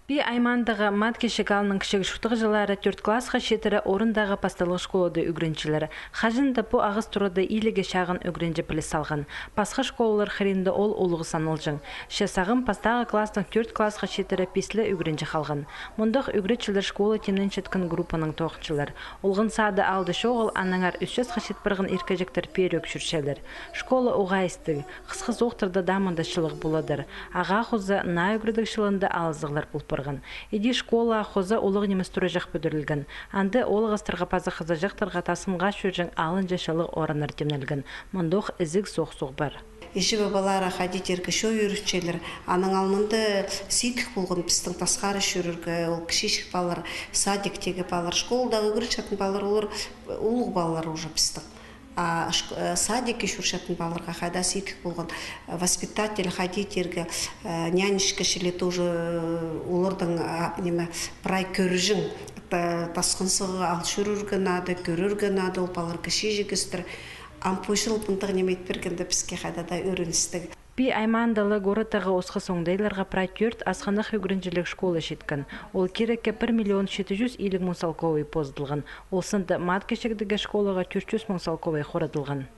Би аймандағы мат кешек алының кішегі шуқтығы жылары 4 классқа шетірі орындағы пасталық школады үгренчілері. Хажында бұ ағыз тұрады иліге шағын үгренчі біліс салған. Пасқа школалар хренді ол олығы санылжың. Шесағын пастағы кластың 4 классқа шетірі песлі үгренчі қалған. Мұндық үгретчілер школа темнен шеткін группаның тоқчылар. Олғын сады алды шоғыл анаңар 300 қашет бірғын еркежектер перек жүршелер. Школа уғайсты, қысқы соқтырды дамында шылық бұладыр. Аға құзы на үгредік шылында алызығылар бұл Иди школа хоза улық немес туры жақ бөдірілген. Анды олығыстырға пазы қызы жақтырға тасымға шөржің алын жашылық ораныр темнелген. Мұндық ізік соқ-соқ бар. Еші бабалары хадитергі шо үйрітчелер. Аның алмынды сейтік болғын пістің тасқары шөріргі, ол кішешік балар, садиктегі балар, школдағы үрчатын балар, олар ұлық балар уже пістің. Садики шуршатын баларға қайда сейтік болған воспитатель, хадитергі, нянішкі шілі тоже олардың прай көріжің тасқынсығы ал шүрірген ады, көрірген ады, ол балар кіші жегістір. Ампойшыл бұнтығы немет бергенді бізге қайда да өріністігі. Би аймандалы городтағы осқы соңдайларға прайтюрт асқанық үгірінжілік школа шеткін. Ол керекке 1 миллион 700 илік мың салковый поздылған. Ол сынды мат кешегдігі школаға 400 мың салковый хорадылған.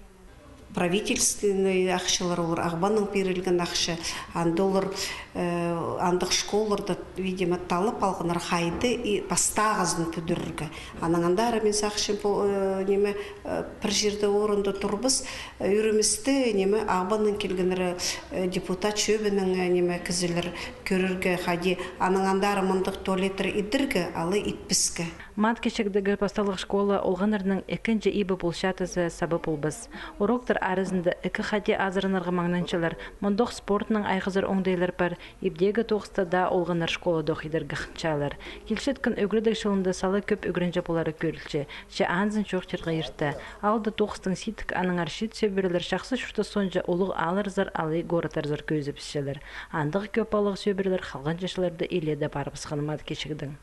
Правительственный ақшылар олар, ағбаның берілген ақшы, андолар андық школарда, видимо, талып алғынар қайды и пастағызын пүдіріргі. Анаңандары мен сақшын бір жерді орынды тұрбыз, үйрімісті ағбаның келгенері депутат шөбінің кізілер көріргі қади. Анаңандары мұндық туалеттері идіргі, алы итпіскі. Мат кешегдігі пасталық школа олғанырның екінші ибі болшатызы сабы болбыз. Уроктар арызында екі қади азырынырғы маңнанчылар, мұндық спортының айғызыр оңдайлар бар, ибдегі тоқыста да олғаныр школа доқидырғы қынчалар. Келшеткін үгірдік шылында салы көп үгірінжі болары көрілші, че анзын шоқтырға ерті. Алды тоқыстың ситік аның аршит сөбірілер шақсы шұрты сонжа олық алырзар алы ғоратарзар көзі пішелер. Андығы көп алығы сөбірілер қалған жашыларды еледі барбысқан мат кешегдің.